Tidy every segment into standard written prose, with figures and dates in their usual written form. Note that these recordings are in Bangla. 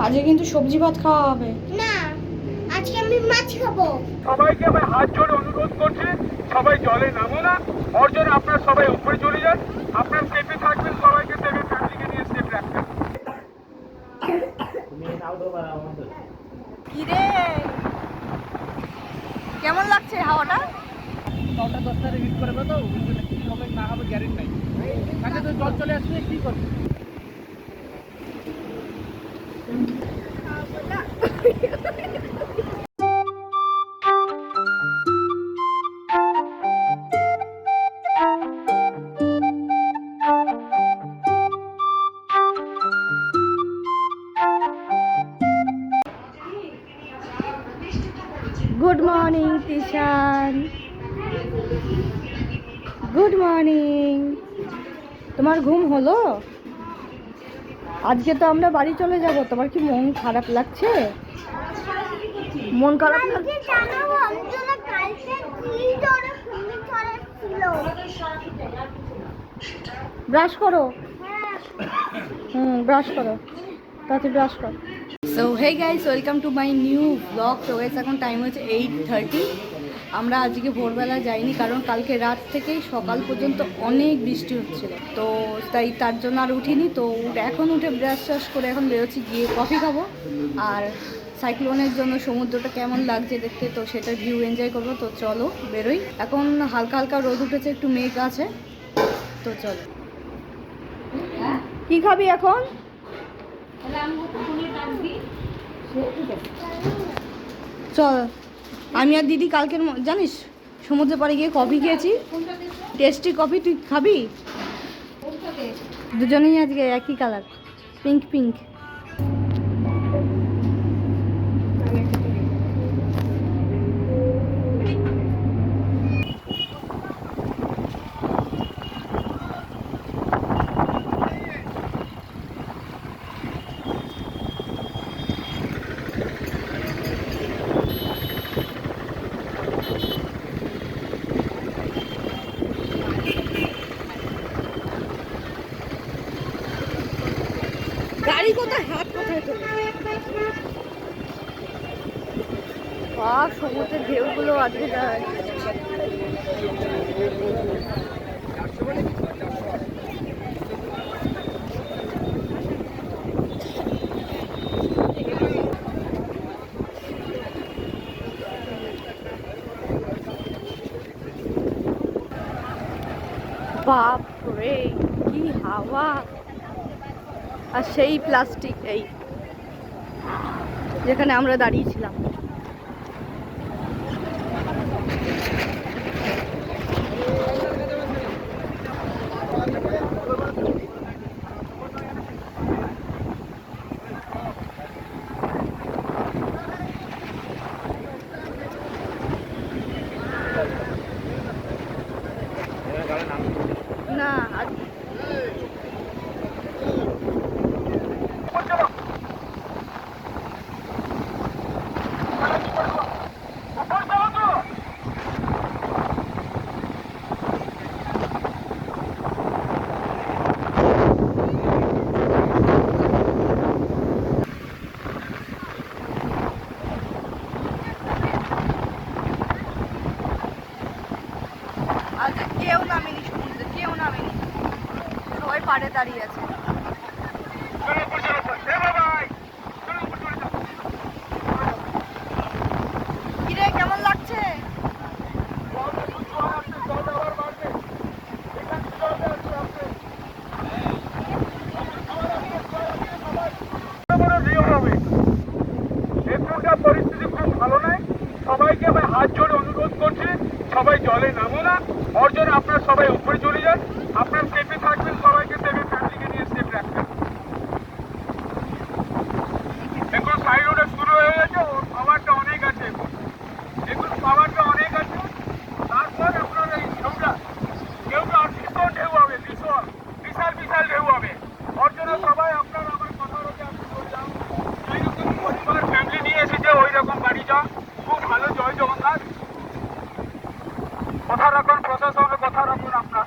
আজকে কিন্তু সবজি ভাত খাওয়া হবে না, আজকে আমি মাছ খাবো। সবাইকে আমি হাত জোড়ে অনুরোধ করছি, সবাই জলে নামো না। ওর জন্য আপনারা সবাই উপরে চলে যান। আপনার সেফে থাকবেন, সবাইকে সেফে ফ্যামিলিকে নিয়ে সেফ রাখবেন। কিরে কেমন লাগছে হাওয়াটা? 9টা 10টার হিট করবে তো ওই জন্য কি হবে না হবে গ্যারেন্টি নাই। কাছে তো জল চলে আসলে কি করবে? Good morning Tishan, good morning. তোমার ঘুম হলো? আজকে তো আমরা বাড়ি চলে যাব, তোমার কি মন খারাপ লাগছে? মন খারাপ লাগছে? জানো অঞ্জনা কালকে কি জোরে ঘুমি পড়েছিল। ব্রাশ করো। হ্যাঁ, ব্রাশ করো, তাড়াতাড়ি ব্রাশ করো। So hey guys, welcome to my new blog. তো গাইস এখন টাইম হচ্ছে 8:30। আমরা আজকে ভোরবেলা যাইনি, কারণ কালকে রাত থেকেই সকাল পর্যন্ত অনেক বৃষ্টি হচ্ছিল, তো তার জন্য আর উঠিনি। তো এখন উঠে ব্রাশ ট্রাশ করে এখন বেরোচ্ছি, গিয়ে কফি খাবো। আর সাইক্লোনের জন্য সমুদ্রটা কেমন লাগছে দেখতে, তো সেটা ভিউ এনজয় করবো। তো চলো বেরোই। এখন হালকা হালকা রোদ উঠেছে, একটু মেঘ আছে, তো চলো। কি খাবি এখন? চল, আমি আর দিদি কালকের জানিস সমুদ্রে পাড়ে গিয়ে কফি খেয়েছি, টেস্টি কফি। তুই খাবি? দুজনেই আজকে একই কালার, পিঙ্ক পিঙ্ক। গাড়ি কোথায়, হাত কোথায় চলে? সমুদ্রের ঢেউগুলো আজকে যায়। বাপ রে, কি হাওয়া! আর সেই প্লাস্টিক, এই যেখানে আমরা দাঁড়িয়েছিলাম। না আজকে কেউ নামেনি সমুদ্রে, কেউ নামেনি, সবাই পাড়ে দাঁড়িয়ে আছে। কিরে কেমন লাগছে? পরিস্থিতি খুব ভালো নয়। সবাইকে আমি হাত জোড়ে অনুরোধ করছি, সবাই জলে নামো না। ওর জন্য আপনারা সবাই উপরে চলে যান। আপনার সেফে থাকবেন, সবাইকে সেফে ফ্যামিলিকে নিয়ে সেফ রাখবেন। এখন সাইড রোডে শুরু হয়ে গেছে, ওর পাওয়ারটা অনেক আছে, এখন পাওয়ারটা অনেক আছে। তারপর আপনার এই ঢেউটা আর ভীষণ ঢেউ হবে, ভীষণ বিশাল বিশাল ঢেউ হবে। ওর জন্য সবাই আপনার আমার কথা রয়েছে, আপনি চলে যান। যেরকম পরিবার ফ্যামিলি নিয়ে এসেছে ওই রকম বাড়ি যান। খুব ভালো, জয় জগন্নাথ। কথা রাখুন, প্রশাসনের কথা রাখুন আপনার।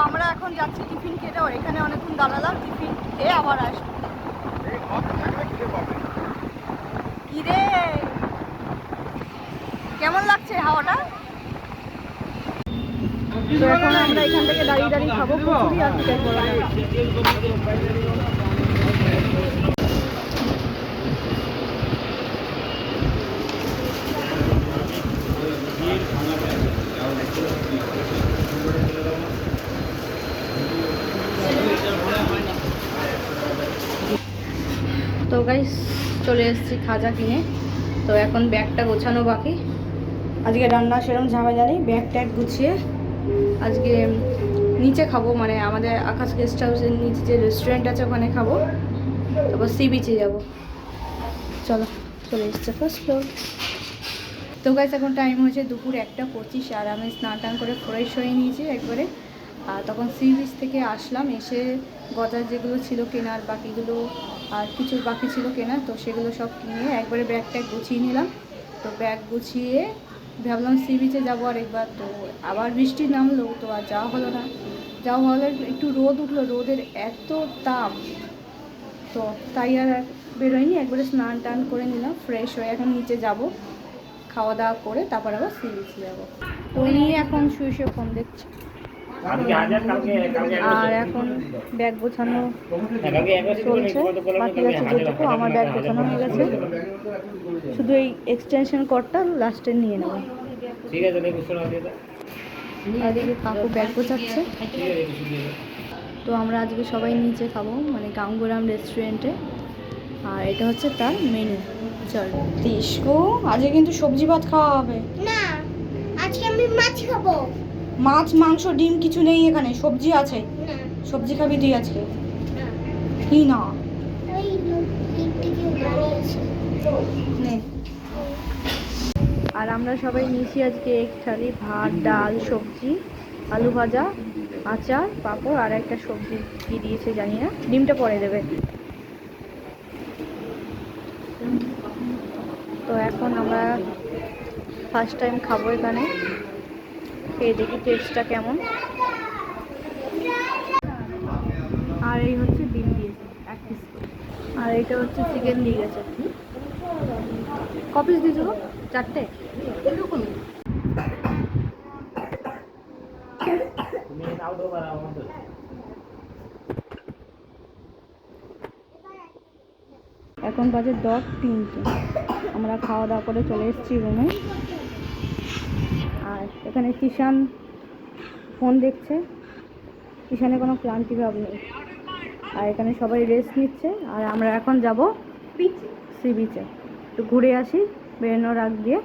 আমরা এখন যাচ্ছি টিফিন খেতে, এখানে অনেকক্ষণ দাঁড়ালাম, টিফিন খেয়ে আবার আসবো। কি রে, কেমন লাগছে হাওয়াটা? তো এখন আমরা এখান থেকে দাঁড়িয়ে দাঁড়িয়ে খাবো কচুরি আর চিকেন পরোটা। তো গাইস চলে এসেছি খাজা কিনে। তো এখন ব্যাগটা গোছানো বাকি। আজকে রান্না সেরকম ঝামেলা নেই, ব্যাগ ট্যাগ গুছিয়ে আজকে নিচে খাবো, মানে আমাদের আকাশ গেস্ট হাউসের নিচে যে রেস্টুরেন্ট আছে ওখানে খাবো, তারপর সি বিচে যাবো। চলো, চলে এসছে ফার্স্ট ফ্লোর। তো গাইস এখন টাইম হয়েছে দুপুর 1:25, আর আমি স্নান টান করে ফ্রেশ হয়ে নিয়েছি একবারে। আর তখন সি বিচ থেকে আসলাম, এসে গজার যেগুলো ছিল কেনার, বাকিগুলো আর কিছু বাকি ছিল কেনার, তো সেগুলো সব কিনে একবারে ব্যাগ ট্যাগ গুছিয়ে নিলাম। তো ব্যাগ গুছিয়ে ভাবলাম সি বিচে যাবো আর একবার, তো আবার বৃষ্টি নামলো, তো আর যাওয়া হলো না। যাওয়া হলে একটু রোদ উঠলো, রোদের এত তাপ, তো তাই আর বেরোয়নি। একবারে স্নান টান করে নিলাম, ফ্রেশ হয়ে এখন নিচে যাব, খাওয়া দাওয়া করে তারপর আবার সি বিচে যাবো। তো নিয়ে এখন শুয়ে শুয়ে ফোন দেখছি। আর এখন ব্যাগ গোছানো চলছে, বাকি আছে যেটুকু। আমার ব্যাগ গোছানো হয়ে গেছে, শুধু এই এক্সটেনশন কর্ডটা লাস্টে নিয়ে নেব। আর এদিকে কাকু ব্যাগ গোছাচ্ছে। তো আমরা আজকে সবাই নিচে খাবো, মানে গাঙ্গুরাম রেস্টুরেন্টে, আর এটা হচ্ছে তার মেনু। চল তিসকু, আজকে কিন্তু সবজি ভাত খাওয়া হবে না, আজকে আমি মাছ খাবো। মাছ মাংস ডিম কিছু নেই এখানে, সবজি আছে। না, সবজি খাবি তুই আজকে? না, কি না? ওই দিক থেকে দাঁড়িয়েছে। নে। আর আমরা সবাই নিয়েছি আজকে এক থালি ভাত, ডাল, সবজি, আলু ভাজা, আচার, পাঁপড় আর একটা সবজি কি দিয়েছে জানি না, ডিমটা পরে দেবে। তো এখন আমরা ফার্স্ট টাইম খাবো এখানে, খেয়ে দেখি টেস্টটা কেমন। আর এই হচ্ছে ডিম দিয়েছে 1 পিস, আর এটা হচ্ছে চিকেন দিয়ে গেছে। কপিস দিয়েছো? 4টে। এখন বাজে 10:03, আমরা খাওয়া দাওয়া করে চলে এসেছি রুমে। আর এখানে কিষান ফোন দেখছে, কিষানে কোনো ক্লান্তি ভাব নেই। আর এখানে সবাই রেস্ট নিচ্ছে, আর আমরা এখন যাব সি বিচে, একটু ঘুরে আসি বেরোনোর আগ দিয়ে।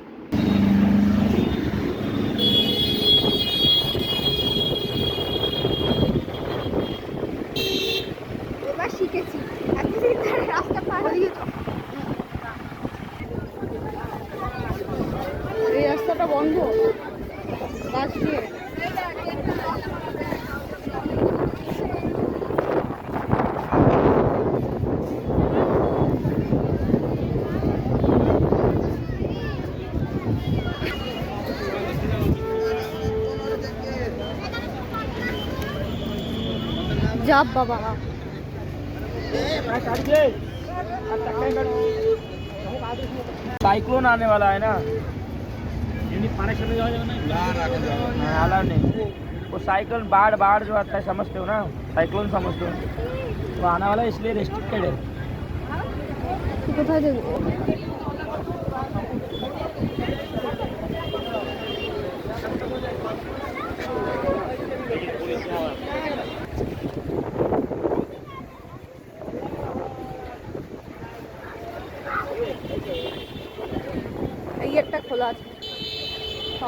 এবার শিখেছি, এতদিন ধরে রাস্তা পার হয়ে এই রাস্তাটা বন্ধ বাস দিয়ে। যাব বাবা। साइक्लोन आने वाला है ना, अलाउ नहीं। वो साइक्लोन बाढ़ बाढ़ जो आता है समझते हो ना, साइक्लोन समझते हो, वो आने वाला है इसलिए रेस्ट्रिक्टेड है। কোথায় দেবো? এই একটা খোলা আছে,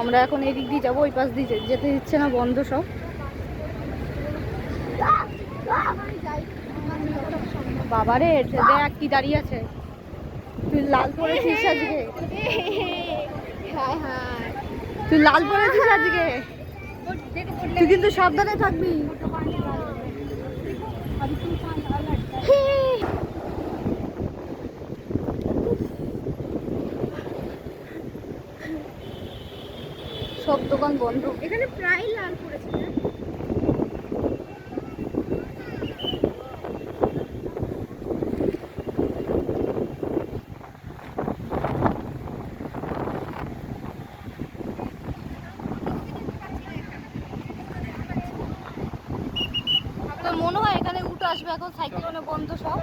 আমরা এখন এই দিক দিয়ে যাবো, ওই পাশ দিয়ে যেতে দিচ্ছে না, বন্ধ সব। বাবারে দেখ কি দাঁড়িয়ে আছে, তুই লাল পরেছিস আজকে, তুই লাল পরেছিস আজকে, তুই কিন্তু সাবধানে থাকবি। সব দোকান বন্ধ, এখানে প্রায় লাল পড়েছে। তো মনে হয় এখানে উঠে আসবে, এখন সাইকেল বন্ধ সব।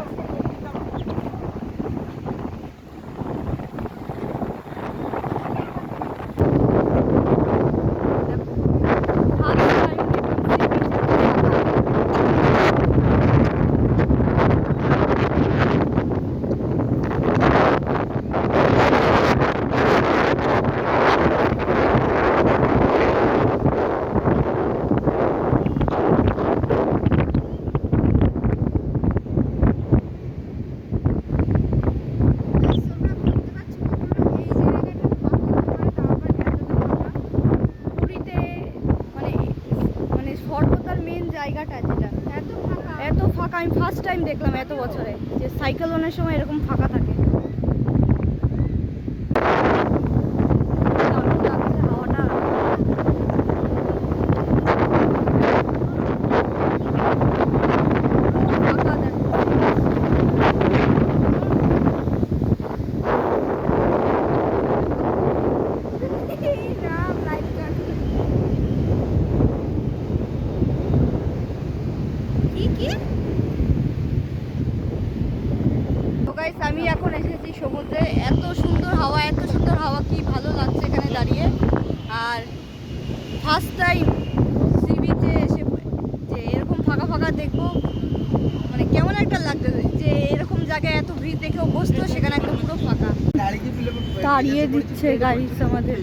জায়গাটা যেটা এত ফাঁকা, আমি ফার্স্ট টাইম দেখলাম এত বছরে যে সাইকেলনের সময় এরকম ফাঁকা থাকে। দারুণ লাগছে হাওয়াটা। ফাঁকা দেখো। আমি এখন এসেছি সমুদ্রে, এত সুন্দর হাওয়া, কি ভালো লাগছে এখানে দাঁড়িয়ে। আর ফার্স্ট টাইম সি বিচে এসে যে এরকম ফাঁকা ফাঁকা দেখবো, মানে কেমন একটা লাগছে যে এরকম জায়গায় এত ভিড় দেখেও বসতো, সেখানে একটা পুরো ফাঁকা। তাড়িয়ে দিচ্ছে গাড়ি আমাদের।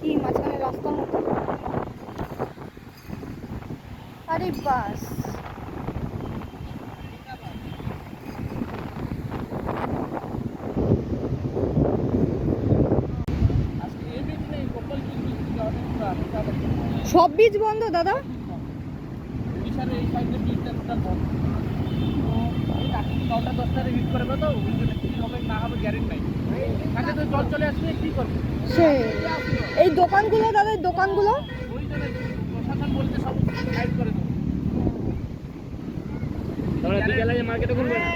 কি মাঝখানে রাস্তার মতো, আরে বাস। সব বীজ বন্ধ দাদা? এই দোকানগুলো দাদা, দোকানগুলো মার্কেটে ঘুরবে না।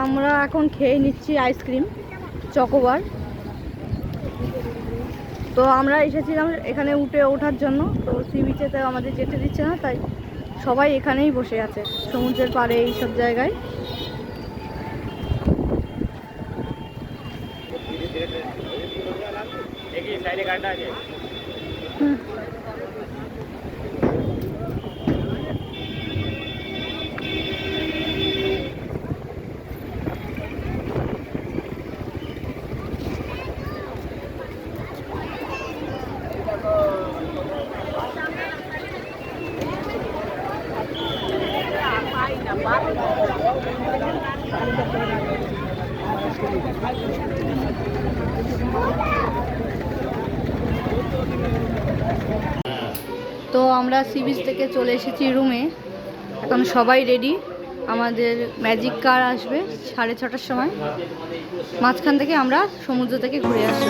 আমরা এখন খেয়ে নিচ্ছি আইসক্রিম চকোবার। তো আমরা এসেছিলাম এখানে ওঠার জন্য, তো সি বিচেতে আমাদের যেতে দিচ্ছে না, তাই সবাই এখানেই বসে আছে সমুদ্রের পাড়ে এইসব জায়গায়। তো আমরা সি বিচ থেকে চলে এসেছি রুমে, এখন সবাই রেডি। আমাদের ম্যাজিক কার আসবে 6:30টার সময়, মাঝখান থেকে আমরা সমুদ্র থেকে ঘুরে আসি।